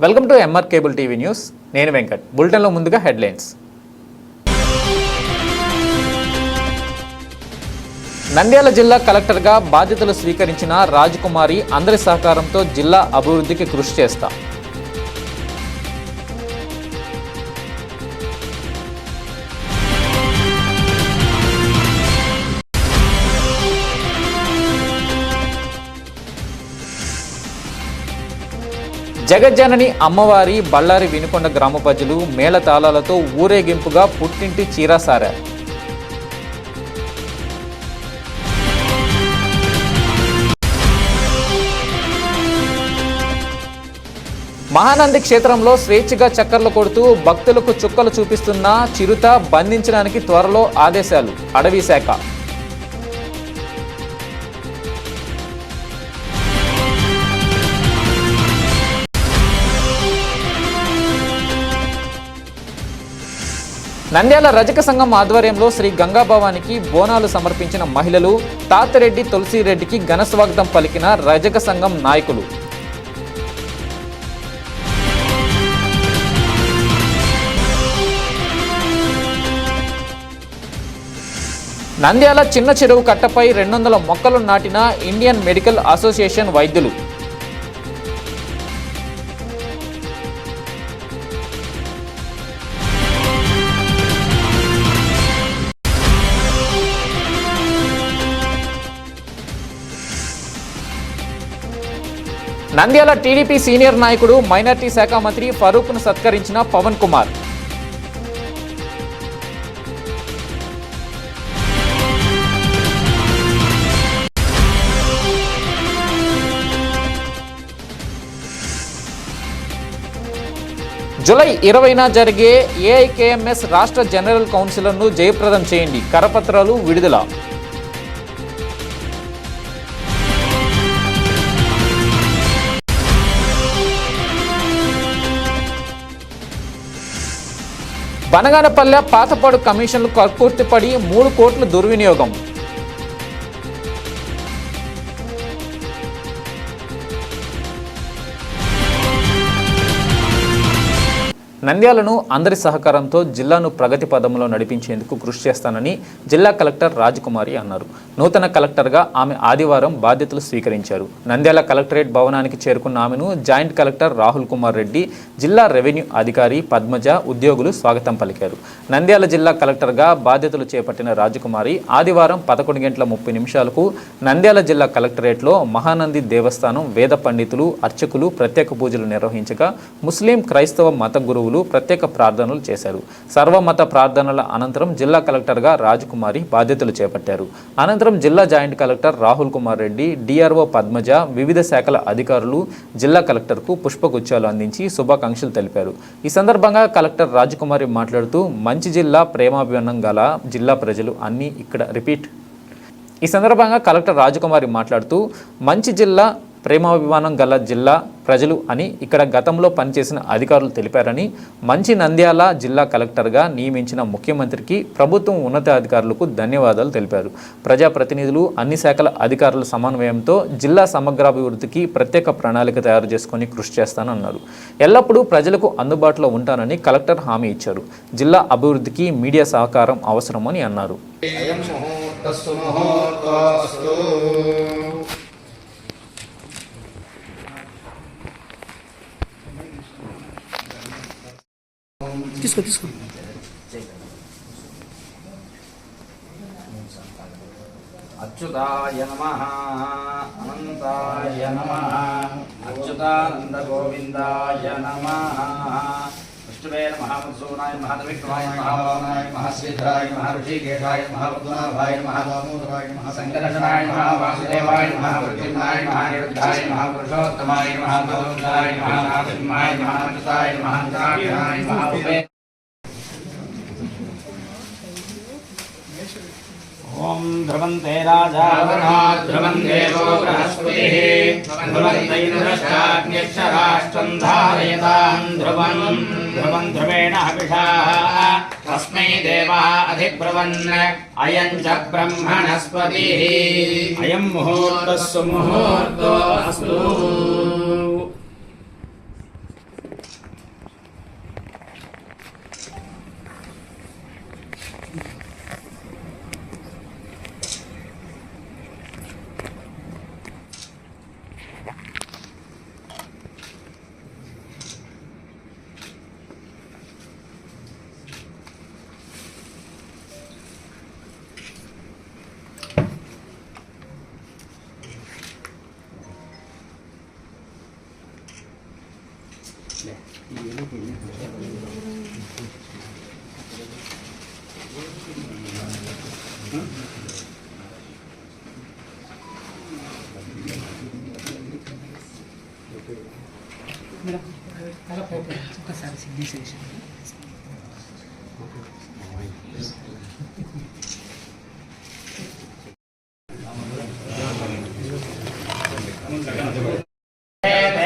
Welcome to MR cable TV news. నేను వెంకట్. బులెటిన్లో ముందుగా హెడ్లైన్స్. నంద్యాల జిల్లా కలెక్టర్గా బాధ్యతలు స్వీకరించిన రాజకుమారి అందరి సహకారంతో జిల్లా అభివృద్ధికి కృషి చేస్తా. జగజ్జనని అమ్మవారి బళ్ళారి వినుకొండ గ్రామ ప్రజలు మేళతాళాలతో ఊరేగింపుగా పుట్టింటి చీరాసారారు. మహానంది క్షేత్రంలో స్వేచ్ఛగా చక్కర్లు కొడుతూ భక్తులకు చుక్కలు చూపిస్తున్న చిరుత బంధించడానికి త్వరలో ఆదేశాలు అటవీ శాఖ. నంద్యాల రజక సంఘం ఆధ్వర్యంలో శ్రీ గంగాభవానికి బోనాలు సమర్పించిన మహిళలు, తాతిరెడ్డి తులసిరెడ్డికి ఘన స్వాగతం పలికిన రజక సంఘం నాయకులు. నంద్యాల చిన్న చెరువు కట్టపై 200 మొక్కలు నాటిన ఇండియన్ మెడికల్ అసోసియేషన్ వైద్యులు. నంద్యాల టీడీపీ సీనియర్ నాయకుడు మైనార్టీ శాఖ మంత్రి ఫరూక్ను సత్కరించిన పవన్ కుమార్. జూలై 20న జరిగే ఏఐకేఎంఎస్ రాష్ట్ర జనరల్ కౌన్సిల్ను జయప్రదం చేయండి, కరపత్రాలు విడుదల. బనగానపల్లె పాతపాడు కమిషన్లు కక్కుర్తిపడి 3 కోట్ల దుర్వినియోగం. నంద్యాలను అందరి సహకారంతో జిల్లాను ప్రగతి పదంలో నడిపించేందుకు కృషి చేస్తానని జిల్లా కలెక్టర్ రాజకుమారి అన్నారు. నూతన కలెక్టర్గా ఆమె ఆదివారం బాధ్యతలు స్వీకరించారు. నంద్యాల కలెక్టరేట్ భవనానికి చేరుకున్న ఆమెను జాయింట్ కలెక్టర్ రాహుల్ కుమార్ రెడ్డి, జిల్లా రెవెన్యూ అధికారి పద్మజ, ఉద్యోగులు స్వాగతం పలికారు. నంద్యాల జిల్లా కలెక్టర్గా బాధ్యతలు చేపట్టిన రాజకుమారి ఆదివారం 11:30 నంద్యాల జిల్లా కలెక్టరేట్లో మహానంది దేవస్థానం వేద పండితులు, అర్చకులు ప్రత్యేక పూజలు నిర్వహించగా ముస్లిం, క్రైస్తవ మత గురువులు ప్రత్యేక ప్రార్థనలు చేశారు. సర్వమత ప్రార్థనల అనంతరం జిల్లా కలెక్టర్గా రాజకుమారి బాధ్యతలు చేపట్టారు. అనంతరం జిల్లా joint collector Rahul Kumar Reddy, DRO Padmaja, వివిధ శాఖల అధికారులు జిల్లా కలెక్టర్కు పుష్పగుచ్చాలు అందించి శుభాకాంక్షలు తెలిపారు. ఈ సందర్భంగా కలెక్టర్ రాజకుమారి మాట్లాడుతూ మంచి జిల్లా, ప్రేమాభిమానం గల జిల్లా ప్రజలు అన్నీ ఇక్కడ ఈ సందర్భంగా కలెక్టర్ రాజకుమారి మాట్లాడుతూ మంచి జిల్లా, ప్రేమాభిమానం గల జిల్లా ప్రజలు అని ఇక్కడ గతంలో పనిచేసిన అధికారులు తెలిపారని, మంచి నంద్యాల జిల్లా కలెక్టర్గా నియమించిన ముఖ్యమంత్రికి, ప్రభుత్వం ఉన్నతాధికారులకు ధన్యవాదాలు తెలిపారు. ప్రజాప్రతినిధులు, అన్ని శాఖల అధికారుల సమన్వయంతో జిల్లా సమగ్రాభివృద్ధికి ప్రత్యేక ప్రణాళిక తయారు చేసుకొని కృషి చేస్తానన్నారు. ఎల్లప్పుడూ ప్రజలకు అందుబాటులో ఉంటానని కలెక్టర్ హామీ ఇచ్చారు. జిల్లా అభివృద్ధికి మీడియా సహకారం అవసరమని అన్నారు. తీసుకో అచ్యుతాయ నమః, అనంతాయ నమః, అచ్యుతానంద గోవిందాయ నమః, విష్ణువే నమః, మధుసూదనాయ నమః, త్రివిక్రమాయ నమః, వామనాయ నమః, శ్రీధరాయ నమః, ఋషికేశాయ నమః, పద్మనాభాయ నమః, దామోదరాయ నమః, సంకర్షణాయ నమః, వాసుదేవాయ నమః, ప్రద్యుమ్నాయ నమః, నిరుద్ధాయ నమః, పురుషోత్తమాయ నమః, గోవిందాయ నమః, నారసింహాయ నమః, అచ్యుతాయ నమః, అంతరాక్షరాయ నమః. ఓం ధ్రువంతే రాజా ధ్రువంతే బృహస్పతిః ధ్రువంతే ఇంద్రశ్చాగ్నిశ్చరాష్ట్రం ధారయతాం ధ్రువం ధ్రువం ధ్రువేణ హవిషా తస్మై దేవా అధిబ్రువన్ అయం చ బ్రహ్మణస్పతిః అయం ముహూర్తస్సు ముహూర్తో అస్తు.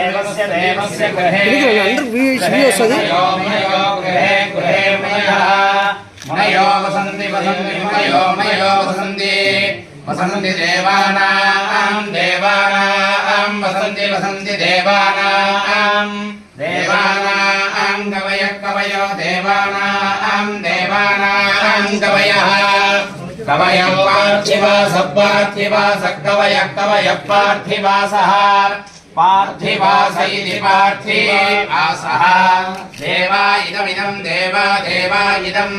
देवस्य देवस्य गृहे मुनयो वसन्ति वसन्ति मुनयो वसन्ति वसन्ति देवानां देवानां वसन्ति वसन्ति देवानां देवानां कवयः कवयो देवानां देवानां कवयः कवयः पार्थिवासः पार्थिवासः कवयः कवयः पार्थिवासः पार्थिवास इति पार्थिवासः देवा इदमिदं देवा देवा इदं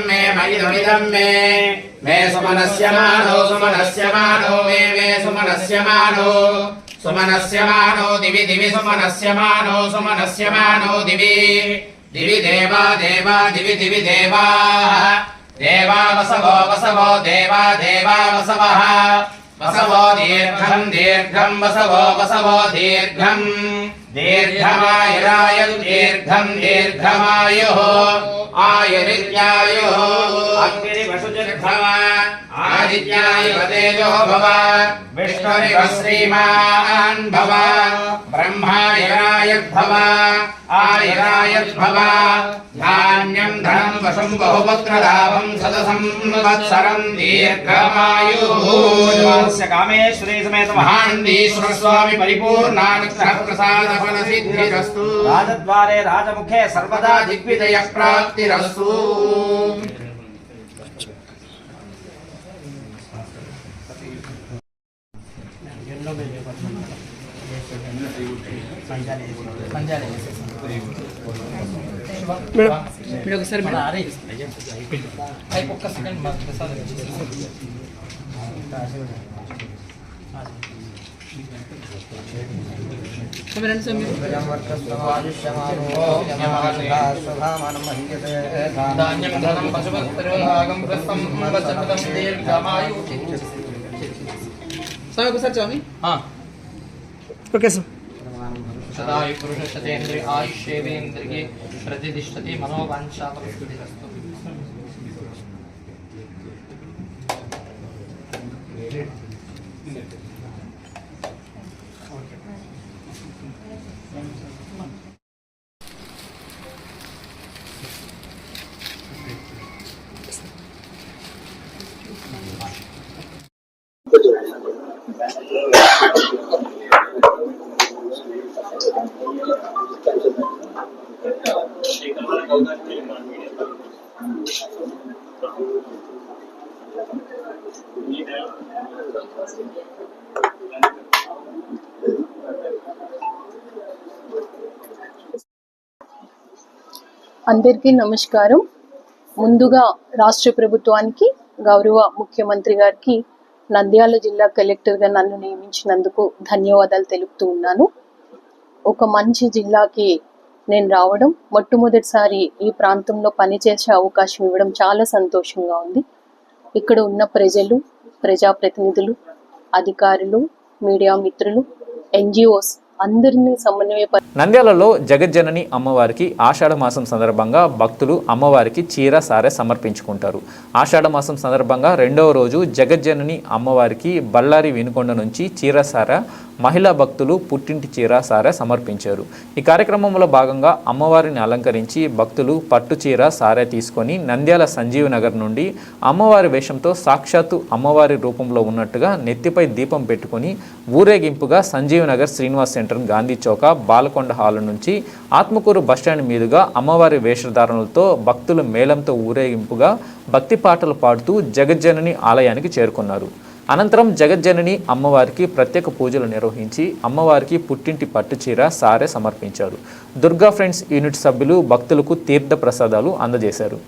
मे इदमिदं मे सुमनस्य मानो मे सुमनस्य मानो दिवि दिवि सुमनस्य मानो दिवि दिवि देवा देवा दिवि दिवि देवा वसवो देवा वसवः वसवो दीर्घं वसवो दीर्घं दीर्घमायुः आयुरित्यायुः अग्निवशुचिर्भव आदित्यायुः तेजो भव विष्णुरिव श्रीमान् भव ब्रह्मायुरायुर्भव आयुरायुर्भव धान्यं धनं वशं बहुपुत्रलाभं शतसंवत्सरं दीर्घमायुः कामेश्वरी समेत महानंदीश्वर स्वामी परिपूर्णानुग्रह प्रसाद फल सिद्धिरस्तु राजद्वारे राजमुखे सर्वदा दिग्विजय प्राप्तिरस्तु ఒకసారి ఒక్క సెకండ్ ఒకసారి స్వామి ఓకే సార్ सदायु पुरुष शतेन्द्रिय आयुष्येवेन्द्रिये प्रतिष्ठति मनोवांछा प्रस्तुतिरस्तु అందరికీ నమస్కారం. ముందుగా రాష్ట్ర ప్రభుత్వానికి, గౌరవ ముఖ్యమంత్రి గారికి నంద్యాల జిల్లా కలెక్టర్గా నన్ను నియమించినందుకు ధన్యవాదాలు తెలుపుతూ ఉన్నాను. ఒక మంచి జిల్లాకి నేను రావడం, మొట్టమొదటిసారి ఈ ప్రాంతంలో పనిచేసే అవకాశం ఇవ్వడం చాలా సంతోషంగా ఉంది. ఇక్కడ ఉన్న ప్రజలు, ప్రజాప్రతినిధులు, అధికారులు, మీడియా మిత్రులు, ఎన్జిఓస్ అందరినీ సమన్వయపరిచి నంద్యాలలో జగజ్జనని అమ్మవారికి ఆషాఢ మాసం సందర్భంగా భక్తులు అమ్మవారికి చీర సారె సమర్పించుకుంటారు. ఆషాఢ మాసం సందర్భంగా రెండవ రోజు జగజ్జనని అమ్మవారికి బళ్ళారి వినుకొండ నుంచి చీర సారె మహిళా భక్తులు పుట్టింటి చీర సారె సమర్పించారు. ఈ కార్యక్రమంలో భాగంగా అమ్మవారిని అలంకరించి భక్తులు పట్టు చీర సారె తీసుకొని నంద్యాల సంజీవ్ నగర్ నుండి అమ్మవారి వేషంతో సాక్షాత్తు అమ్మవారి రూపంలో ఉన్నట్టుగా నెత్తిపై దీపం పెట్టుకొని ఊరేగింపుగా సంజీవ్ నగర్ శ్రీనివాస్ సెంటర్, గాంధీ చౌక, బాలకొండ హాల్ నుంచి ఆత్మకూరు బస్టాండ్ మీదుగా అమ్మవారి వేషధారణలతో భక్తులు మేళంతో ఊరేగింపుగా భక్తి పాటలు పాడుతూ జగజ్జనని ఆలయానికి చేరుకున్నారు. అనంతరం జగజ్జనని అమ్మవారికి ప్రత్యేక పూజలు నిర్వహించి అమ్మవారికి పుట్టింటి పట్టుచీర సారె సమర్పించారు. దుర్గా ఫ్రెండ్స్ యూనిట్ సభ్యులు భక్తులకు తీర్థ ప్రసాదాలు అందజేశారు.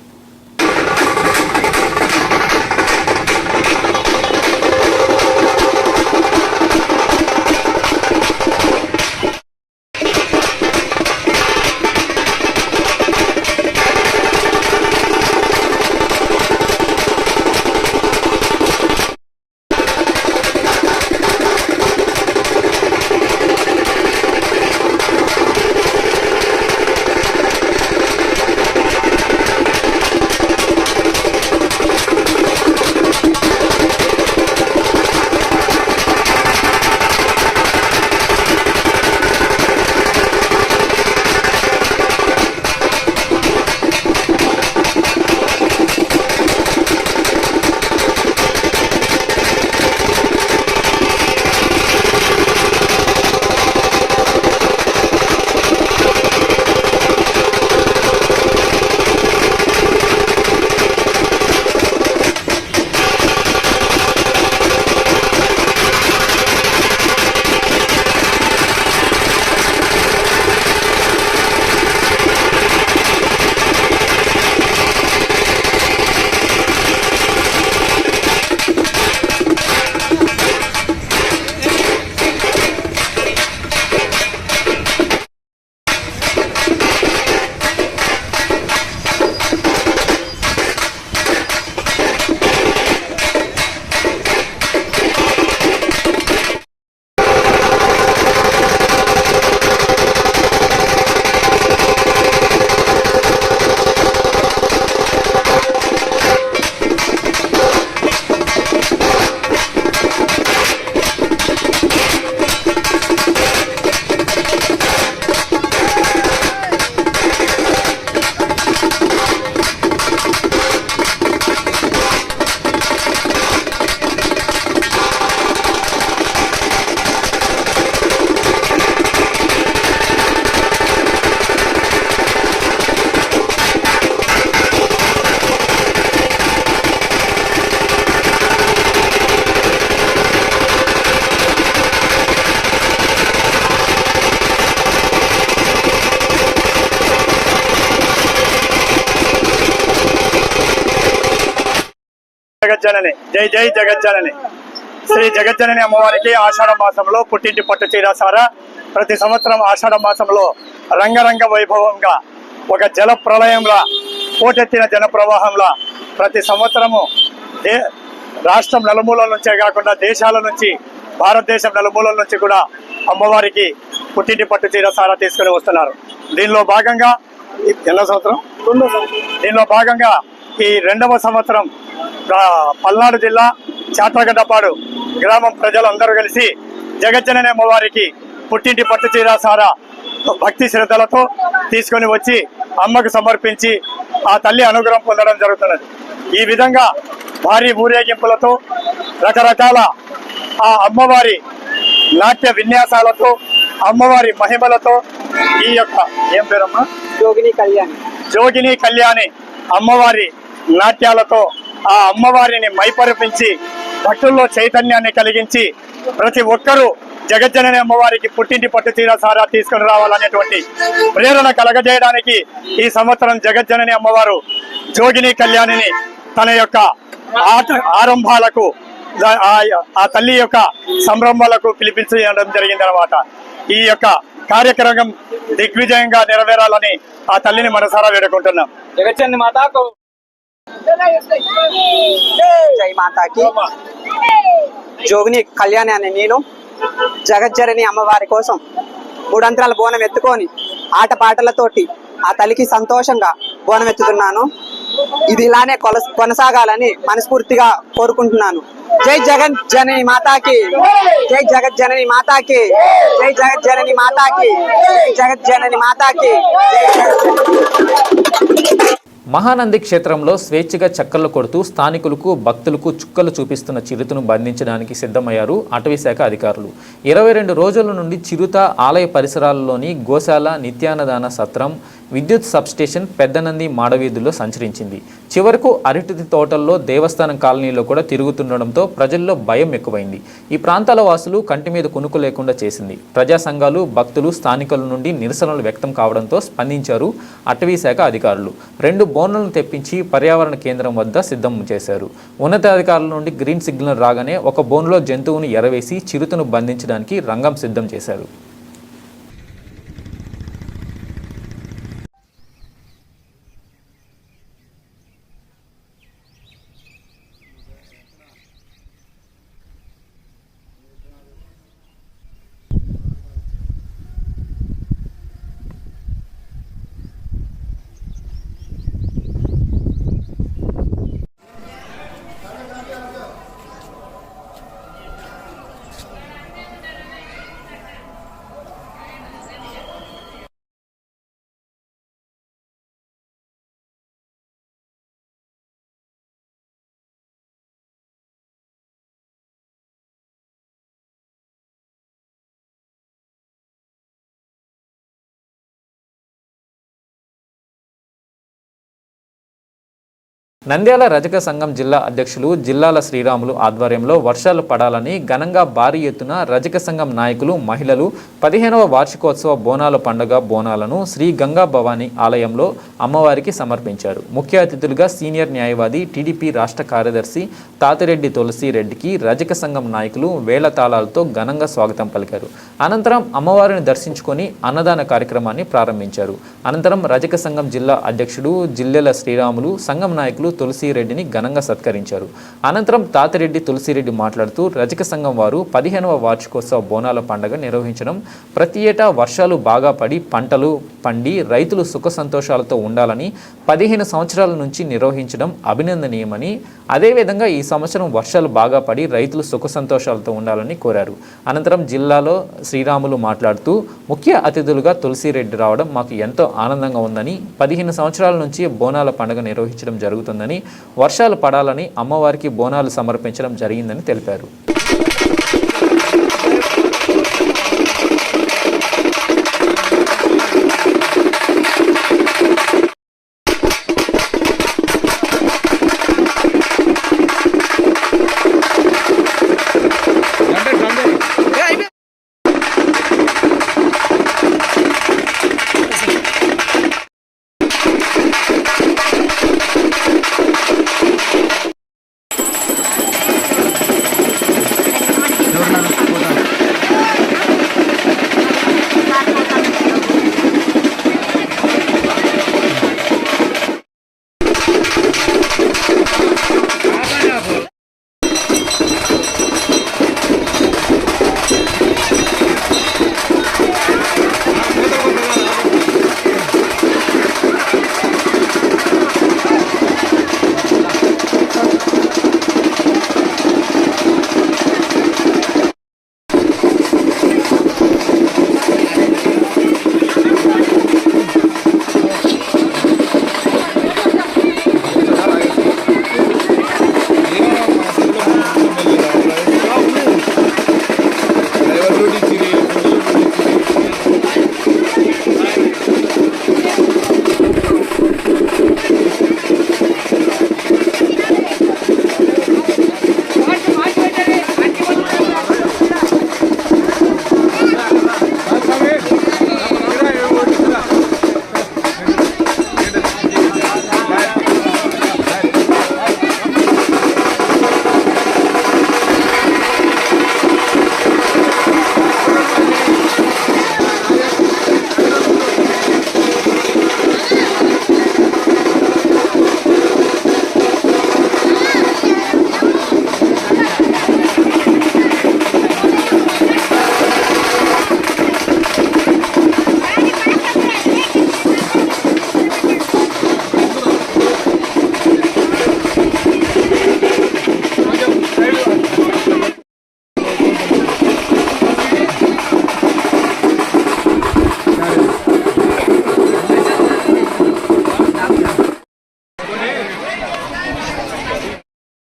జగజ్జనని, జై జై జగజ్జనని. శ్రీ జగజ్జనని అమ్మవారికి ఆషాఢ మాసంలో పుట్టింటి పట్టు చీరాసారా ప్రతి సంవత్సరం ఆషాఢ మాసంలో రంగరంగ వైభవంగా ఒక జల ప్రళయంలా పోటెత్తిన జన ప్రవాహంలా ప్రతి సంవత్సరము రాష్ట్రం నలుమూలల నుంచే కాకుండా దేశాల నుంచి, భారతదేశం నలుమూలల నుంచి కూడా అమ్మవారికి పుట్టింటి పట్టు చీరసారా తీసుకుని వస్తున్నారు. దీనిలో భాగంగా ఎన్నో సంవత్సరం దీనిలో భాగంగా ఈ 2వ సంవత్సరం పల్నాడు జిల్లా చాట్రగడ్డపాడు గ్రామం ప్రజలందరూ కలిసి జగజ్జనని అమ్మవారికి పుట్టింటి పట్టు చీరసారా భక్తి శ్రద్ధలతో తీసుకొని వచ్చి అమ్మకు సమర్పించి ఆ తల్లి అనుగ్రహం పొందడం జరుగుతున్నది. ఈ విధంగా భారీ ఊరేగింపులతో రకరకాల ఆ అమ్మవారి నాట్య విన్యాసాలతో అమ్మవారి మహిమలతో ఈ యొక్క ఏం పేరమ్మా జోగిని కళ్యాణి అమ్మవారి నాట్యాలతో ఆ అమ్మవారిని మైపరిపించి భక్తుల్లో చైతన్యాన్ని కలిగించి ప్రతి ఒక్కరూ జగజ్జనని అమ్మవారికి పుట్టింటి పట్టు చీరసారా తీసుకుని రావాలనేటువంటి ప్రేరణ కలగజేయడానికి ఈ సంవత్సరం జగజ్జనని అమ్మవారు జోగిని కళ్యాణిని తన యొక్క ఆరంభాలకు ఆ తల్లి యొక్క సంరంభాలకు పిలిపించడం జరిగిందనమాట. ఈ యొక్క కార్యక్రమం దిగ్విజయంగా నెరవేరాలని ఆ తల్లిని మనసారా వేడుకుంటున్నాం. జగజ్జనని మాతాకు జై మాతాకి. జోగిని కళ్యాణి అనే నేను జగజ్జనని అమ్మవారి కోసం 3 అంతరాల బోనం ఎత్తుకొని ఆటపాటలతోటి ఆ తల్లికి సంతోషంగా బోనం ఎత్తుతున్నాను. ఇది ఇలానే కొనసాగాలని మనస్ఫూర్తిగా కోరుకుంటున్నాను. జై జగజ్జనని మాతాకి, జై జగజ్జనని మాతాకి, జై జగజ్జనని మాతాకి, జై జగజ్జనని మాతాకి. మహానంది క్షేత్రంలో స్వేచ్ఛగా చక్కర్లు కొడుతూ స్థానికులకు భక్తులకు చుక్కలు చూపిస్తున్న చిరుతను బంధించడానికి సిద్ధమయ్యారు అటవీశాఖ అధికారులు. 22 రోజుల నుండి చిరుత ఆలయ పరిసరాల్లోని గోశాల, నిత్యాన్నదాన సత్రం, విద్యుత్ సబ్స్టేషన్, పెద్దనంది మాడవీధుల్లో సంచరించింది. చివరకు అరటి తోటల్లో, దేవస్థానం కాలనీలో కూడా తిరుగుతుండడంతో ప్రజల్లో భయం ఎక్కువైంది. ఈ ప్రాంతాల వాసులు కంటి మీద కునుకు లేకుండా చేసింది. ప్రజా సంఘాలు, భక్తులు, స్థానికుల నుండి నిరసనలు వ్యక్తం కావడంతో స్పందించారు అటవీశాఖ అధికారులు. 2 బోన్లను తెప్పించి పర్యావరణ కేంద్రం వద్ద సిద్ధం చేశారు. ఉన్నతాధికారుల నుండి గ్రీన్ సిగ్నల్ రాగానే ఒక బోన్లో జంతువును ఎరవేసి చిరుతను బంధించడానికి రంగం సిద్ధం చేశారు. నంద్యాల రజక సంఘం జిల్లా అధ్యక్షులు జిల్లాల శ్రీరాములు ఆధ్వర్యంలో వర్షాలు పడాలని ఘనంగా భారీ ఎత్తున రజక సంఘం నాయకులు, మహిళలు 15వ వార్షికోత్సవ బోనాల పండుగ బోనాలను శ్రీ గంగా భవానీ ఆలయంలో అమ్మవారికి సమర్పించారు. ముఖ్య అతిథులుగా సీనియర్ న్యాయవాది, టీడీపీ రాష్ట్ర కార్యదర్శి తాతిరెడ్డి తులసిరెడ్డికి రజక సంఘం నాయకులు వేల తాళాలతో ఘనంగా స్వాగతం పలికారు. అనంతరం అమ్మవారిని దర్శించుకొని అన్నదాన కార్యక్రమాన్ని ప్రారంభించారు. అనంతరం రజక సంఘం జిల్లా అధ్యక్షుడు జిల్లెల శ్రీరాములు, సంఘం నాయకులు తులసిరెడ్డిని ఘనంగా సత్కరించారు. అనంతరం తాతిరెడ్డి తులసిరెడ్డి మాట్లాడుతూ రజక సంఘం వారు 15వ వార్షికోత్సవ బోనాల పండుగ నిర్వహించడం, ప్రతి ఏటా వర్షాలు బాగా పడి పంటలు పండి రైతులు సుఖ సంతోషాలతో ఉండాలని 15 సంవత్సరాల నుంచి నిర్వహించడం అభినందనీయమని, అదేవిధంగా ఈ సంవత్సరం వర్షాలు బాగా పడి రైతులు సుఖ సంతోషాలతో ఉండాలని కోరారు. అనంతరం జిల్లాలో శ్రీరాములు మాట్లాడుతూ ముఖ్య అతిథులుగా తులసిరెడ్డి రావడం మాకు ఎంతో ఆనందంగా ఉందని, 15 సంవత్సరాల నుంచి బోనాల పండుగ నిర్వహించడం జరుగుతుందని, వర్షాలు పడాలని అమ్మవారికి బోనాలు సమర్పించడం జరిగిందని తెలిపారు.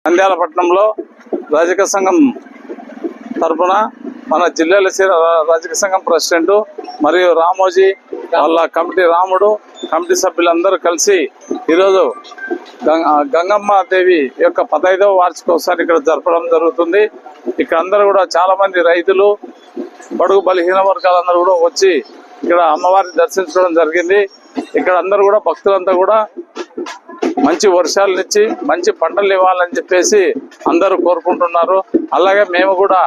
నంద్యాల పట్టణంలో రాజకీయ సంఘం తరఫున మన జిల్లాల రాజకీయ సంఘం ప్రెసిడెంట్ మరియు రామోజీ వాళ్ళ కమిటీ రాముడు కమిటీ సభ్యులందరూ కలిసి ఈరోజు గంగమ్మ దేవి యొక్క 15వ వార్షికోత్సవాన్ని ఇక్కడ జరపడం జరుగుతుంది. ఇక్కడ అందరూ కూడా చాలా మంది రైతులు, బడుగు బలహీన వర్గాలందరూ కూడా వచ్చి ఇక్కడ అమ్మవారిని దర్శించుకోవడం జరిగింది. ఇక్కడ అందరూ కూడా భక్తులంతా కూడా మంచి వర్షాలనిచ్చి మంచి పంటలు ఇవ్వాలని చెప్పేసి అందరూ కోరుకుంటున్నారు. అలాగే మేము కూడా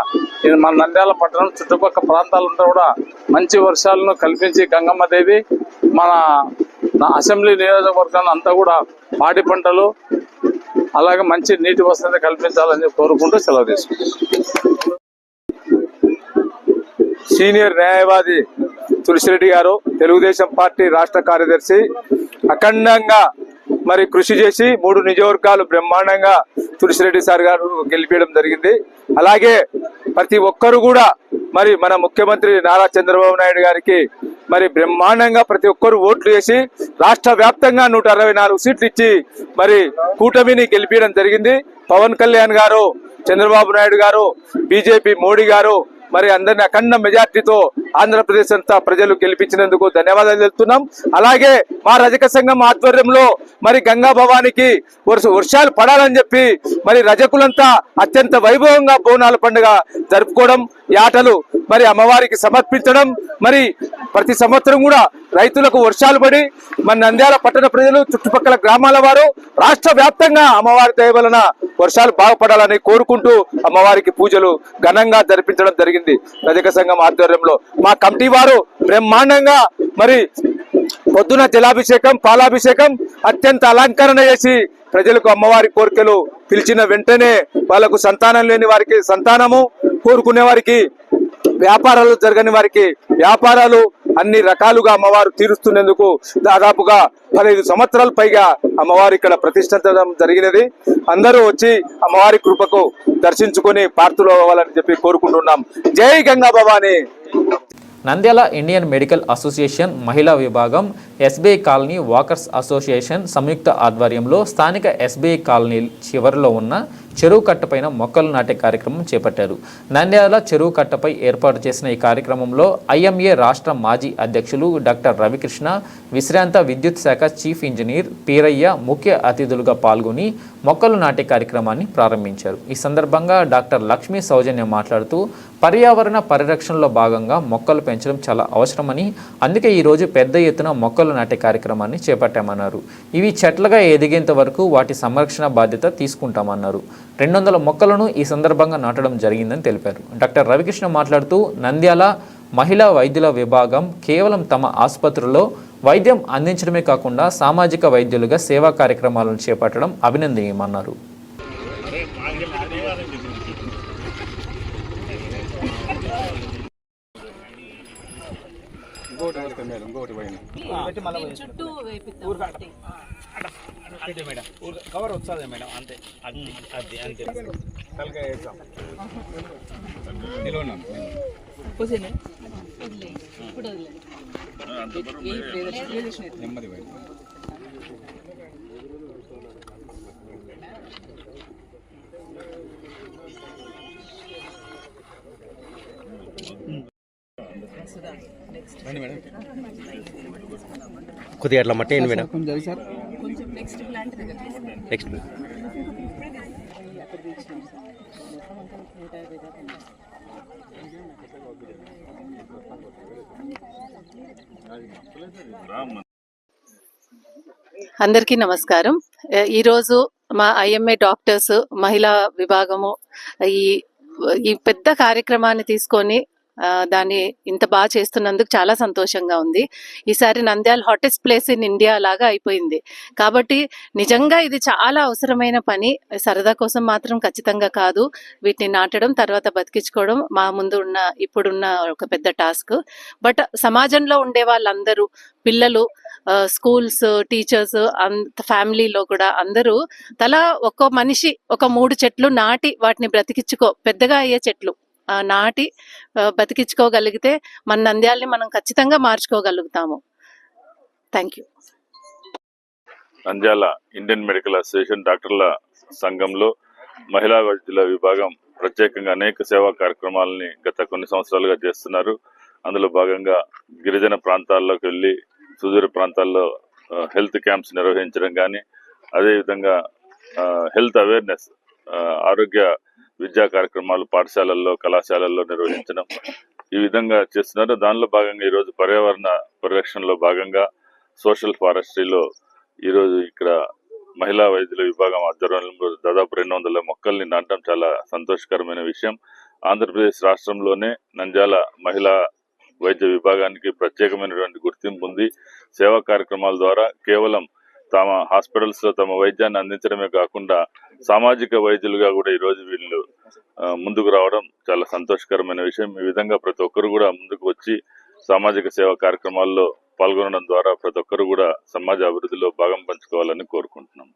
మన నంద్యాల పట్టణం చుట్టుపక్కల ప్రాంతాలంతా కూడా మంచి వర్షాలను కల్పించి గంగమ్మ దేవి మన అసెంబ్లీ నియోజకవర్గాన్ని అంతా కూడా పాడి పంటలు అలాగే మంచి నీటి వసతి కల్పించాలని కోరుకుంటూ సెలవు తీసుకుంటాం. సీనియర్ న్యాయవాది తులసిరెడ్డి గారు, తెలుగుదేశం పార్టీ రాష్ట్ర కార్యదర్శి, అఖండంగా మరి కృషి చేసి 3 నియోజకవర్గాలు బ్రహ్మాండంగా తులసిరెడ్డి సార్ గారు గెలిపించడం జరిగింది. అలాగే ప్రతి ఒక్కరు కూడా మరి మన ముఖ్యమంత్రి నారా చంద్రబాబు నాయుడు గారికి మరి బ్రహ్మాండంగా ప్రతి ఒక్కరు ఓట్లు వేసి రాష్ట్ర వ్యాప్తంగా 164 సీట్లు ఇచ్చి మరి కూటమిని గెలిపించడం జరిగింది. పవన్ కళ్యాణ్ గారు, చంద్రబాబు నాయుడు గారు, బీజేపీ మోడీ గారు మరి అందరిని అఖండ మెజార్టీతో ఆంధ్రప్రదేశ్ అంతా ప్రజలు గెలిపించినందుకు ధన్యవాదాలు తెలుపుతున్నాం. అలాగే మా రజక సంఘం ఆధ్వర్యంలో మరి గంగా భవానికి వర్షాలు పడాలని చెప్పి మరి రజకులంతా అత్యంత వైభవంగా బోనాల పండుగ జరుపుకోవడం, యాటలు మరి అమ్మవారికి సమర్పించడం, మరి ప్రతి సంవత్సరం కూడా రైతులకు వర్షాలు పడి మన నంద్యాల పట్టణ ప్రజలు, చుట్టుపక్కల గ్రామాల వారు రాష్ట్ర వ్యాప్తంగా అమ్మవారి దయ వలన వర్షాలు బాగుపడాలని కోరుకుంటూ అమ్మవారికి పూజలు ఘనంగా జరిపించడం జరిగింది. రజక సంఘం ఆధ్వర్యంలో మా కమిటీ వారు బ్రహ్మాండంగా మరి పొద్దున జలాభిషేకం, పాలాభిషేకం అత్యంత అలంకరణ చేసి ప్రజలకు అమ్మవారి కోరికలు పిలిచిన వెంటనే వాళ్ళకు సంతానం లేని వారికి సంతానము, కోరుకునే వారికి వ్యాపారాలు జరగని వారికి వ్యాపారాలు అన్ని రకాలుగా అమ్మవారు తీరుస్తున్నందుకు దాదాపుగా 15 సంవత్సరాల పైగా అమ్మవారు ఇక్కడ ప్రతిష్ఠించడం జరిగినది. అందరూ వచ్చి అమ్మవారి కృపకు దర్శించుకొని పార్తులు అవ్వాలని చెప్పి కోరుకుంటున్నాం. జై Ganga Bhavani. Nandyal Indian medical association మహిళా విభాగం, ఎస్బీఐ కాలనీ వాకర్స్ అసోసియేషన్ సంయుక్త ఆధ్వర్యంలో స్థానిక ఎస్బీఐ కాలనీ చివరిలో ఉన్న చెరువు కట్టపైన మొక్కలు నాటే కార్యక్రమం చేపట్టారు. నంద్యాల చెరువు కట్టపై ఏర్పాటు చేసిన ఈ కార్యక్రమంలో ఐఎంఏ రాష్ట్ర మాజీ అధ్యక్షులు డాక్టర్ రవికృష్ణ, విశ్రాంత విద్యుత్ శాఖ చీఫ్ ఇంజనీర్ పీరయ్య ముఖ్య అతిథులుగా పాల్గొని మొక్కలు నాటే కార్యక్రమాన్ని ప్రారంభించారు. ఈ సందర్భంగా డాక్టర్ లక్ష్మీ సౌజన్య మాట్లాడుతూ పర్యావరణ పరిరక్షణలో భాగంగా మొక్కలు పెంచడం చాలా అవసరమని, అందుకే ఈరోజు పెద్ద ఎత్తున మొక్కలు నాటే కార్యక్రమాన్ని చేపట్టామన్నారు. ఇవి చెట్లుగా ఎదిగేంత వరకు వాటి సంరక్షణ బాధ్యత తీసుకుంటామన్నారు. 200 మొక్కలను ఈ సందర్భంగా నాటడం జరిగిందని తెలిపారు. డాక్టర్ రవికృష్ణ మాట్లాడుతూ నంద్యాల మహిళా వైద్యుల విభాగం కేవలం తమ ఆసుపత్రుల్లో వైద్యం అందించడమే కాకుండా సామాజిక వైద్యులుగా సేవా కార్యక్రమాలను చేపట్టడం అభినందనీయమన్నారు. కవర్ వస్తుంది మేడం, అంతే అది అంతే తలకాయ వేద్దాం. నెమ్మది కొద్దిగా అట్లా మట్టేయండి మేడం. నెక్స్ట్ అందరికీ నమస్కారం. ఈరోజు మా ఐఎంఏ డాక్టర్స్ మహిళా విభాగము ఈ పెద్ద కార్యక్రమాన్ని తీసుకొని దాన్ని ఇంత బాగా చేస్తున్నందుకు చాలా సంతోషంగా ఉంది. ఈసారి Nandyal hottest place in India లాగా అయిపోయింది. కాబట్టి నిజంగా ఇది చాలా అవసరమైన పని. సరదా కోసం మాత్రం ఖచ్చితంగా కాదు. వీటిని నాటడం, తర్వాత బతికించుకోవడం మా ముందు ఇప్పుడున్న ఒక పెద్ద టాస్క్. బట్ సమాజంలో ఉండే వాళ్ళందరూ, పిల్లలు, స్కూల్స్, టీచర్స్, ఫ్యామిలీలో కూడా అందరూ తలా ఒక్కో మనిషి ఒక 3 చెట్లు నాటి వాటిని పెద్దగా అయ్యే చెట్లు నాటి బతికించుకోగలిగితే మన నంద్యాలని మనం ఖచ్చితంగా మార్చుకోగలుగుతాము. Thank you. Nandyal Indian medical association డాక్టర్ల సంఘంలో మహిళా వైద్యుల విభాగం ప్రత్యేకంగా అనేక సేవా కార్యక్రమాలని గత కొన్ని సంవత్సరాలుగా చేస్తున్నారు. అందులో భాగంగా గిరిజన ప్రాంతాల్లోకి వెళ్ళి సుదూర ప్రాంతాల్లో హెల్త్ క్యాంప్స్ నిర్వహించడం కానీ, అదేవిధంగా హెల్త్ అవేర్నెస్ ఆరోగ్య విద్యా కార్యక్రమాలు పాఠశాలల్లో కళాశాలల్లో నిర్వహించడం ఈ విధంగా చేస్తున్నారు. దానిలో భాగంగా ఈరోజు పర్యావరణ పరిరక్షణలో భాగంగా సోషల్ ఫారెస్ట్రీలో ఈరోజు ఇక్కడ మహిళా వైద్యుల విభాగం ఆధ్వర్యంలో దాదాపు 200 మొక్కల్ని నాటడం చాలా సంతోషకరమైన విషయం. ఆంధ్రప్రదేశ్ రాష్ట్రంలోనే నంద్యాల మహిళా వైద్య విభాగానికి ప్రత్యేకమైనటువంటి గుర్తింపు ఉంది. సేవా కార్యక్రమాల ద్వారా కేవలం తమ హాస్పిటల్స్ లో తమ వైద్యాన్ని అందించడమే కాకుండా సామాజిక వైద్యులుగా కూడా ఈరోజు వీళ్ళు ముందుకు రావడం చాలా సంతోషకరమైన విషయం. ఈ విధంగా ప్రతి ఒక్కరు కూడా ముందుకు వచ్చి సామాజిక సేవా కార్యక్రమాల్లో పాల్గొనడం ద్వారా ప్రతి ఒక్కరు కూడా సమాజ అభివృద్ధిలో భాగం పంచుకోవాలని కోరుకుంటున్నాం.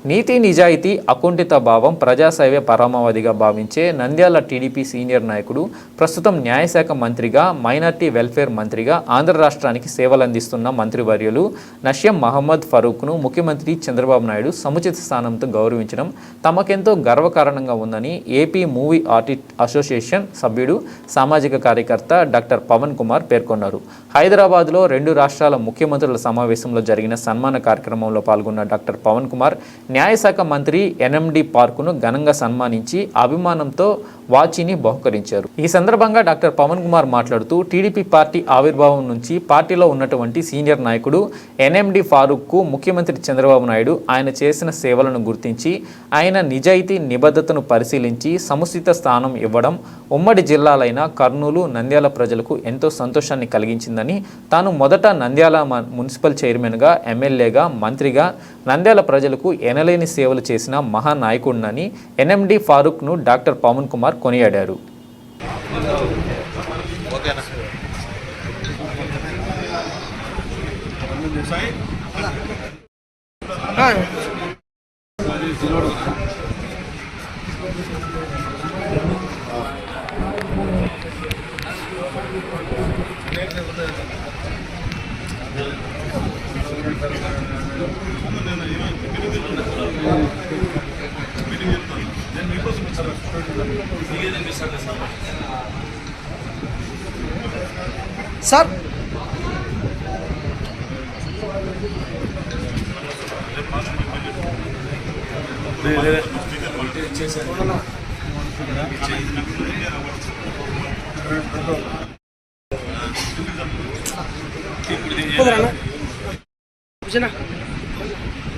నీతి నిజాయితీ అకుంఠిత భావం ప్రజాసేవే పరమావధిగా భావించే నంద్యాల టీడీపీ సీనియర్ నాయకుడు, ప్రస్తుతం న్యాయశాఖ మంత్రిగా, మైనార్టీ వెల్ఫేర్ మంత్రిగా ఆంధ్ర రాష్ట్రానికి సేవలందిస్తున్న మంత్రివర్యులు నషీం మహమ్మద్ ఫరూక్ను ముఖ్యమంత్రి చంద్రబాబు నాయుడు సముచిత స్థానంతో గౌరవించడం తమకెంతో గర్వకారణంగా ఉందని ఏపీ మూవీ ఆర్టిస్ట్ అసోసియేషన్ సభ్యుడు, సామాజిక కార్యకర్త డాక్టర్ పవన్ కుమార్ పేర్కొన్నారు. హైదరాబాద్లో 2 రాష్ట్రాల ముఖ్యమంత్రుల సమావేశంలో జరిగిన సన్మాన కార్యక్రమంలో పాల్గొన్న డాక్టర్ పవన్ కుమార్ న్యాయశాఖ మంత్రి ఎన్ఎండి పార్కును ఘనంగా సన్మానించి అభిమానంతో వాచిని బహుకరించారు. ఈ సందర్భంగా డాక్టర్ పవన్ కుమార్ మాట్లాడుతూ టీడీపీ పార్టీ ఆవిర్భావం నుంచి పార్టీలో ఉన్నటువంటి సీనియర్ నాయకుడు ఎన్ఎండి ఫారూక్కు ముఖ్యమంత్రి చంద్రబాబు నాయుడు ఆయన చేసిన సేవలను గుర్తించి ఆయన నిజాయితీ నిబద్ధతను పరిశీలించి సముచిత స్థానం ఇవ్వడం ఉమ్మడి జిల్లాలైన కర్నూలు, నంద్యాల ప్రజలకు ఎంతో సంతోషాన్ని కలిగించిందని, తాను మొదట నంద్యాల మున్సిపల్ చైర్మన్గా, ఎమ్మెల్యేగా, మంత్రిగా నంద్యాల ప్రజలకు ఎనలేని సేవలు చేసిన మహానాయకుడినని ఎన్ఎండి ఫారూక్ను డాక్టర్ పవన్ కుమార్ కొనియాడారు.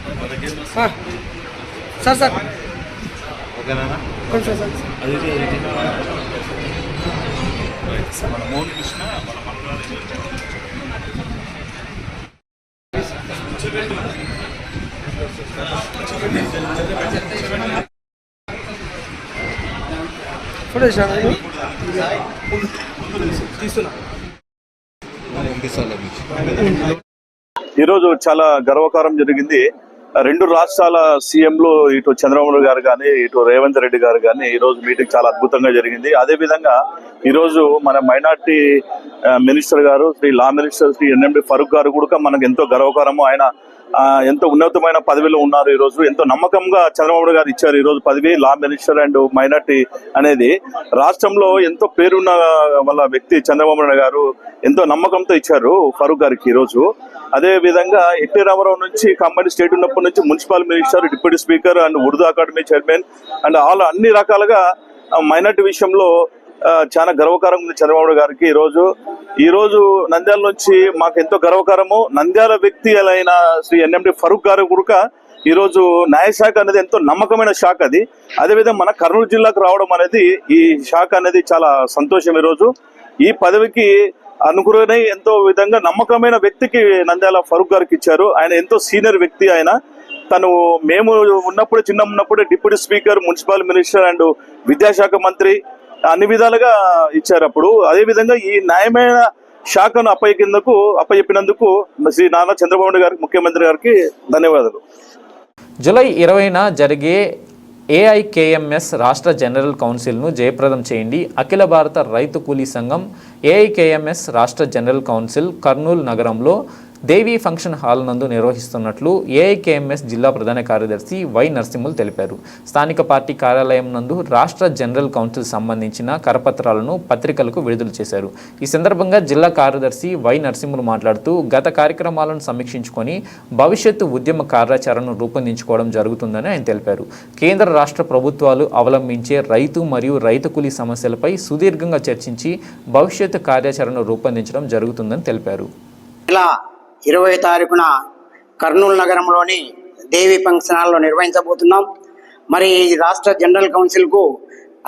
సార్ సార్ సార్ ఓకేనా కొంచెం సార్ ఈరోజు చాలా గర్వకారం జరిగింది. 2 రాష్ట్రాల సీఎంలు ఇటు చంద్రబాబు గారు కానీ ఇటు రేవంత్ రెడ్డి గారు కానీ ఈ రోజు మీటింగ్ చాలా అద్భుతంగా జరిగింది. అదే విధంగా ఈ రోజు మన మైనార్టీ మినిస్టర్ గారు, law minister Shri NMD Farooq గారు కూడా మనకు ఎంతో గర్వకారము. ఆయన ఎంతో ఉన్నతమైన పదవిలో ఉన్నారు. ఈ రోజు ఎంతో నమ్మకంగా చంద్రబాబు గారు ఇచ్చారు ఈ రోజు పదవి, లా మినిస్టర్ అండ్ మైనార్టీ అనేది. రాష్ట్రంలో ఎంతో పేరున్న వాళ్ళ వ్యక్తి చంద్రబాబు నాయుడు గారు ఎంతో నమ్మకంతో ఇచ్చారు ఫరూక్ గారికి ఈ రోజు. అదే విధంగా ఎన్టీ రామారావు నుంచి ఖమ్మం స్టేట్ ఉన్నప్పటి నుంచి municipal minister, deputy speaker and Urdu academy chairman and అన్ని రకాలుగా మైనార్టీ విషయంలో చాలా గర్వకారం ఉంది చంద్రబాబు గారికి. ఈ రోజు నంద్యాల నుంచి మాకు ఎంతో గర్వకారము. నంద్యాల వ్యక్తి అయిన శ్రీ ఎన్ఎండి ఫరూక్ గారు కూడా ఈ రోజు న్యాయశాఖ అనేది ఎంతో నమ్మకమైన శాఖ అది. అదేవిధంగా మన కర్నూలు జిల్లాకు రావడం అనేది, ఈ శాఖ అనేది చాలా సంతోషం. ఈ రోజు ఈ పదవికి అనుకునే ఎంతో విధంగా నమ్మకమైన వ్యక్తికి నంద్యాల ఫరూక్ గారికి ఇచ్చారు. ఆయన ఎంతో సీనియర్ వ్యక్తి. ఆయన మేము ఉన్నప్పుడు deputy speaker, municipal minister and విద్యాశాఖ మంత్రి అన్ని విధాలుగా ఇచ్చారు అప్పుడు. అదే విధంగా ఈ న్యాయమైన శాఖను అప్పచెప్పినందుకు శ్రీ నారా చంద్రబాబు నాయుడు గారికి, ముఖ్యమంత్రి గారికి ధన్యవాదాలు. జూలై 20న జరిగే ఏఐకేఎంఎస్ రాష్ట్ర జనరల్ కౌన్సిల్ను జయప్రదం చేయండి. అఖిల భారత రైతు కూలీ సంఘం ఏఐకేఎంఎస్ రాష్ట్ర జనరల్ కౌన్సిల్ కర్నూలు నగరంలో దేవి ఫంక్షన్ హాల్ నందు నిర్వహిస్తున్నట్లు ఏఐకేఎంఎస్ జిల్లా ప్రధాన కార్యదర్శి వై నరసింహులు తెలిపారు. స్థానిక పార్టీ కార్యాలయం నందు రాష్ట్ర జనరల్ కౌన్సిల్ సంబంధించిన కరపత్రాలను పత్రికలకు విడుదల చేశారు. ఈ సందర్భంగా జిల్లా కార్యదర్శి వై నరసింహులు మాట్లాడుతూ గత కార్యక్రమాలను సమీక్షించుకొని భవిష్యత్తు ఉద్యమ కార్యాచరణను రూపొందించుకోవడం జరుగుతుందని ఆయన తెలిపారు. కేంద్ర రాష్ట్ర ప్రభుత్వాలు అవలంబించే రైతు మరియు రైతు కూలీ సమస్యలపై సుదీర్ఘంగా చర్చించి భవిష్యత్తు కార్యాచరణను రూపొందించడం జరుగుతుందని తెలిపారు. ఇలా 20వ తారీఖున కర్నూలు నగరంలోని దేవి ఫంక్షన్ హాల్లో నిర్వహించబోతున్నాం. మరి ఈ రాష్ట్ర జనరల్ కౌన్సిల్కు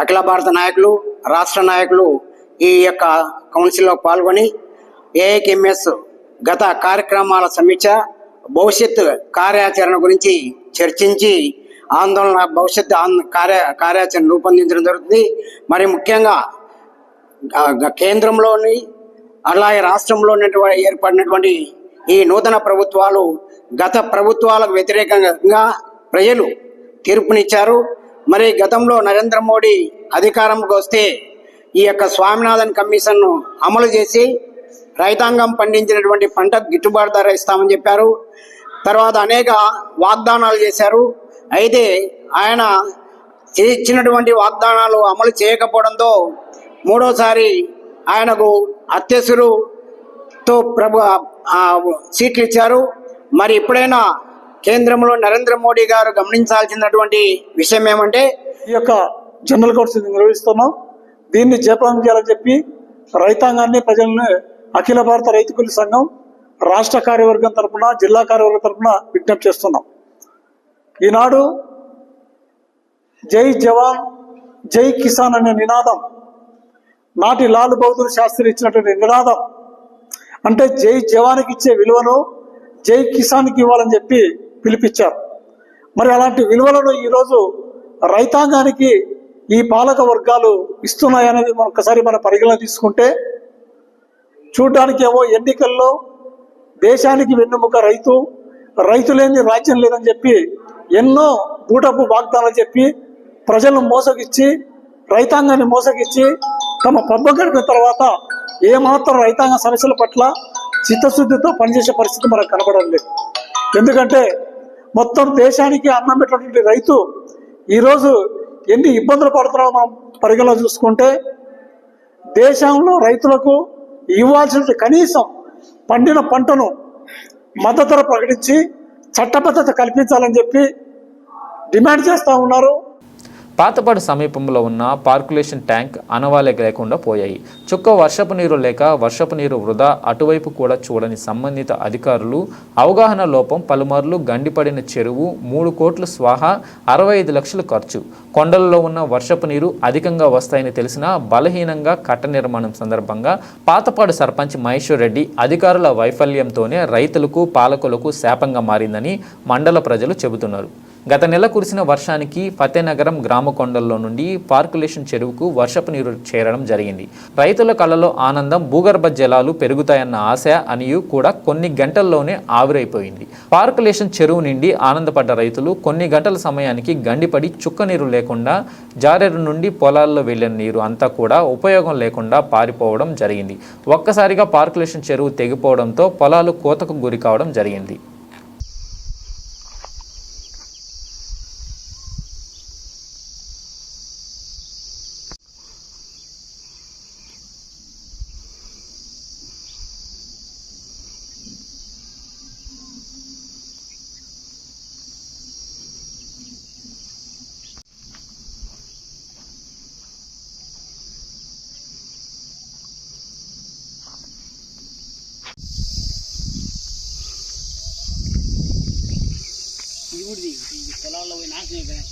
అఖిల భారత నాయకులు, రాష్ట్ర నాయకులు ఈ యొక్క కౌన్సిల్లో పాల్గొని ఏఐకేఎంఎస్ గత కార్యక్రమాల సమీక్ష, భవిష్యత్తు కార్యాచరణ గురించి చర్చించి భవిష్యత్తు కార్యాచరణ రూపొందించడం జరుగుతుంది. మరి ముఖ్యంగా కేంద్రంలోని అలాగే రాష్ట్రంలో ఏర్పడినటువంటి ఈ నూతన ప్రభుత్వాలు గత ప్రభుత్వాలకు వ్యతిరేకంగా ప్రజలు తీర్పునిచ్చారు. మరి గతంలో నరేంద్ర మోడీ అధికారంలోకి వస్తే ఈ యొక్క స్వామినాథన్ కమిషన్ను అమలు చేసి రైతాంగం పండించినటువంటి పంట గిట్టుబాటు ధర ఇస్తామని చెప్పారు. తర్వాత అనేక వాగ్దానాలు చేశారు. అయితే ఆయన ఇచ్చినటువంటి వాగ్దానాలు అమలు చేయకపోవడంతో మూడోసారి ఆయనకు అత్యవసరతో సీట్లు ఇచ్చారు. మరి ఇప్పుడైనా కేంద్రంలో నరేంద్ర మోడీ గారు గమనించాల్సినటువంటి విషయం ఏమంటే ఈ యొక్క జనరల్ కౌన్సిల్ నిర్వహిస్తున్నాం. దీన్ని జయప్రదం చేయాలని చెప్పి రైతాంగాన్ని, ప్రజల్ని అఖిల భారత రైతు కూలీ సంఘం రాష్ట్ర కార్యవర్గం తరఫున, జిల్లా కార్యవర్గం తరఫున విజ్ఞప్తి చేస్తున్నాం. ఈనాడు జై జవాన్ జై కిసాన్ అనే నినాదం నాటి లాల్ బహదూర్ శాస్త్రి ఇచ్చినటువంటి నినాదం. అంటే జై జవాన్కి ఇచ్చే విలువను జై కిసాన్కి ఇవ్వాలని చెప్పి పిలిపించారు. మరి అలాంటి విలువలను ఈరోజు రైతాంగానికి ఈ పాలక వర్గాలు ఇస్తున్నాయనేది ఒక్కసారి మన పరిగణన తీసుకుంటే, చూడ్డానికి ఏమో ఎన్నికల్లో దేశానికి వెన్నుముక రైతు, రైతు లేని రాజ్యం లేదని చెప్పి ఎన్నో బూటపు వాగ్దానాలు చెప్పి ప్రజలను మోసగిచ్చి, రైతాంగాన్ని మోసగిచ్చి తమ పబ్బం గడిపిన తర్వాత ఏమాత్రం రైతాంగ సమస్యల పట్ల చిత్తశుద్ధితో పనిచేసే పరిస్థితి మనకు కనబడడం లేదు. ఎందుకంటే మొత్తం దేశానికి అన్నం పెట్టినటువంటి రైతు ఈరోజు ఎన్ని ఇబ్బందులు పడుతున్నారో మనం పరిగణలో చూసుకుంటే, దేశంలో రైతులకు ఇవ్వాల్సిన కనీసం పండిన పంటను మద్దతు ధర ప్రకటించి చట్టబద్ధత కల్పించాలని చెప్పి డిమాండ్ చేస్తూ ఉన్నారు. పాతపాడు సమీపంలో ఉన్న పార్కులేషన్ ట్యాంక్ ఆనవాలే లేకుండా పోయాయి. చుక్క వర్షపు నీరు లేక వర్షపు నీరు వృధా అటువైపు కూడా చూడని సంబంధిత అధికారులు అవగాహన లోపం పలుమార్లు గండిపడిన చెరువు 3 కోట్ల స్వాహా 65 లక్షలు ఖర్చు. కొండలలో ఉన్న వర్షపు నీరు అధికంగా వస్తాయని తెలిసినా బలహీనంగా కట్ట నిర్మాణం సందర్భంగా పాతపాడు సర్పంచ్ మహేశ్వర్ రెడ్డి అధికారుల వైఫల్యంతోనే రైతులకు పాలకులకు శాపంగా మారిందని మండల ప్రజలు చెబుతున్నారు. గత నెల కురిసిన వర్షానికి ఫతేనగరం గ్రామ కొండల్లో నుండి పార్కులేషన్ చెరువుకు వర్షపు నీరు చేరడం జరిగింది. రైతుల కళ్ళలో ఆనందం, భూగర్భ జలాలు పెరుగుతాయన్న ఆశ అనియు కూడా కొన్ని గంటల్లోనే ఆవిరైపోయింది. పార్కులేషన్ చెరువు నుండి ఆనందపడ్డ రైతులు కొన్ని గంటల సమయానికి గండిపడి చుక్క నీరు లేకుండా జారెరు నుండి పొలాల్లో వెళ్లిన నీరు అంతా కూడా ఉపయోగం లేకుండా పారిపోవడం జరిగింది. ఒక్కసారిగా పార్కులేషన్ చెరువు తెగిపోవడంతో పొలాలు కోతకు గురి కావడం జరిగింది. పొలాల్లో పోయి నాశనం అయిపోయినా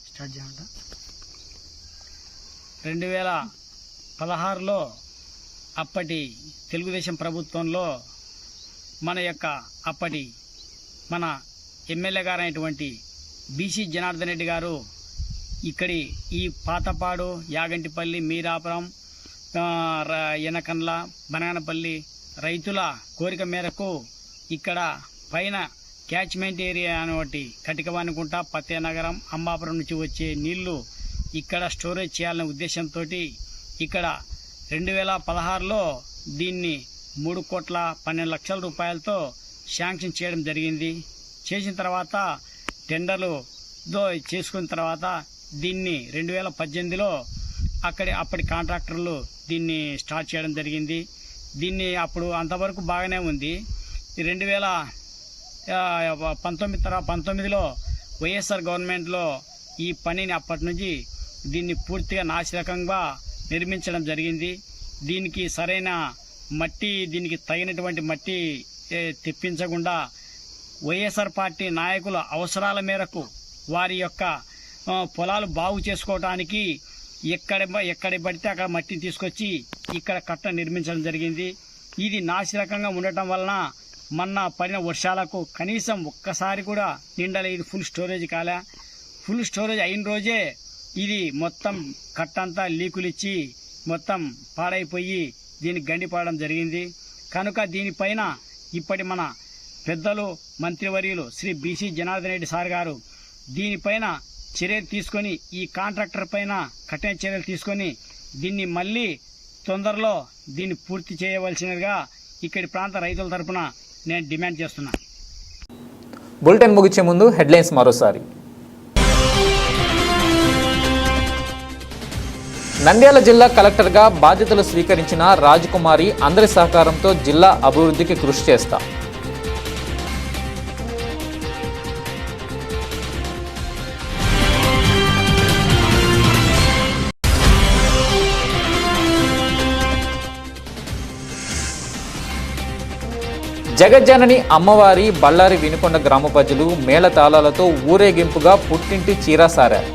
స్టార్ట్ చేయంట. 2016లో అప్పటి తెలుగుదేశం ప్రభుత్వంలో మన ఎమ్మెల్యే గారు అయినటువంటి బీసీ జనార్దన్ రెడ్డి గారు ఇక్కడి ఈ పాతపాడు, యాగంటిపల్లి, మీరాపురం, ఎనకండ్ల, బనగానపల్లి రైతుల కోరిక మేరకు ఇక్కడ పైన క్యాచ్మెంట్ ఏరియా అని ఒకటి కటికవానికుంట, పత్యనగరం, అంబాపురం నుంచి వచ్చే నీళ్లు ఇక్కడ స్టోరేజ్ చేయాలనే ఉద్దేశంతో ఇక్కడ 2016లో దీన్ని 3,12,00,000 రూపాయలతో శాంక్షన్ చేయడం జరిగింది. చేసిన తర్వాత టెండర్లు చేసుకున్న తర్వాత దీన్ని 2018లో అప్పటి కాంట్రాక్టర్లు దీన్ని స్టార్ట్ చేయడం జరిగింది. దీన్ని అప్పుడు అంతవరకు బాగానే ఉంది. 2019లో వైఎస్ఆర్ గవర్నమెంట్లో ఈ పనిని అప్పటి నుంచి దీన్ని పూర్తిగా నాసిరకంగా నిర్మించడం జరిగింది. దీనికి సరైన మట్టి, దీనికి తగినటువంటి మట్టి తెప్పించకుండా వైఎస్ఆర్ పార్టీ నాయకుల అవసరాల మేరకు వారి యొక్క పొలాలు బాగు చేసుకోవడానికి ఎక్కడ పడితే అక్కడ మట్టిని తీసుకొచ్చి ఇక్కడ కట్ట నిర్మించడం జరిగింది. ఇది నాసిరకంగా ఉండటం వలన మొన్న పడిన వర్షాలకు కనీసం ఒక్కసారి కూడా నిండలే. ఇది ఫుల్ స్టోరేజ్ కాలే. ఫుల్ స్టోరేజ్ అయిన రోజే ఇది మొత్తం కట్టంతా లీకులు ఇచ్చి మొత్తం పాడైపోయి దీనికి గండిపడడం జరిగింది. కనుక దీనిపైన ఇప్పటి మన పెద్దలు మంత్రివర్యులు శ్రీ బీసీ జనార్దన్ రెడ్డి సార్ గారు దీనిపైన చర్యలు తీసుకొని ఈ కాంట్రాక్టర్ పైన కఠిన చర్యలు తీసుకొని దీన్ని మళ్ళీ తొందరలో దీన్ని పూర్తి చేయవలసినదిగా ఇక్కడి ప్రాంత రైతుల తరపున నేను డిమాండ్ చేస్తున్నా. బులెటిన్ ముగించే ముందు హెడ్లైన్స్ మరోసారి. నంద్యాల జిల్లా కలెక్టర్గా బాధ్యతలు స్వీకరించిన రాజకుమారి అందరి సహకారంతో జిల్లా అభివృద్ధికి కృషి చేస్తా. జగజ్జనని అమ్మవారి బళ్ళారి వినుకొండ గ్రామ ప్రజలు మేళతాళాలతో ఊరేగింపుగా పుట్టింటి చీరాసారారు.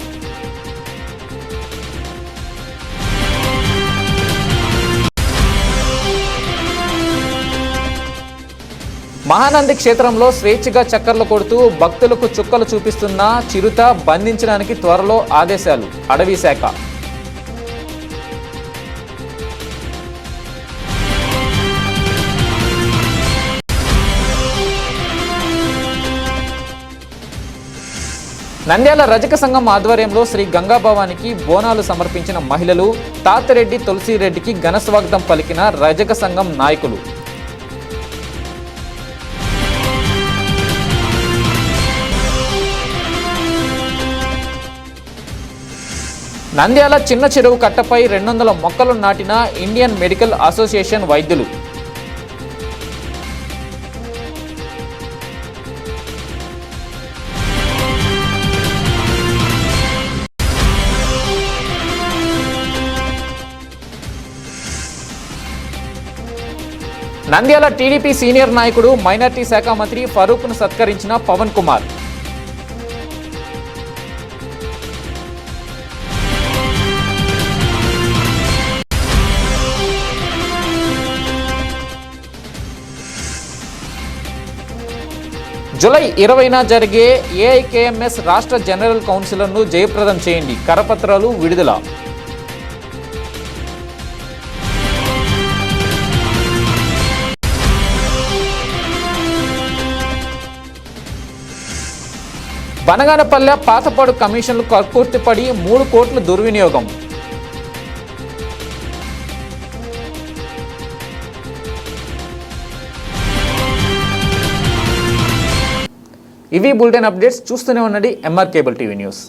మహానంది క్షేత్రంలో స్వేచ్ఛగా చక్కర్లు కొడుతూ భక్తులకు చుక్కలు చూపిస్తున్న చిరుత బంధించడానికి త్వరలో ఆదేశాలు అటవీ శాఖ. నంద్యాల రజక సంఘం ఆధ్వర్యంలో శ్రీ గంగాభవానికి బోనాలు సమర్పించిన మహిళలు, తాతిరెడ్డి తులసిరెడ్డికి ఘన స్వాగతం పలికిన రజక సంఘం నాయకులు. నంద్యాల చిన్న చెరువు కట్టపై 200 మొక్కలు నాటిన ఇండియన్ మెడికల్ అసోసియేషన్ వైద్యులు. నంద్యాల టీడీపీ సీనియర్ నాయకుడు మైనార్టీ శాఖ మంత్రి ఫరూక్ను సత్కరించిన పవన్ కుమార్. జూలై 20న జరిగే ఏఐకేఎంఎస్ రాష్ట్ర జనరల్ కౌన్సిల్ను జయప్రదం చేయండి, కరపత్రాలు విడుదల. బనగానపల్లె పాతపాడు కమిషన్లు కక్కుర్తిపడి 3 కోట్ల దుర్వినియోగం. ఇవి బులెటిన్ అప్డేట్స్. చూస్తూనే ఉండండి ఎంఆర్ కేబుల్ టీవీ న్యూస్.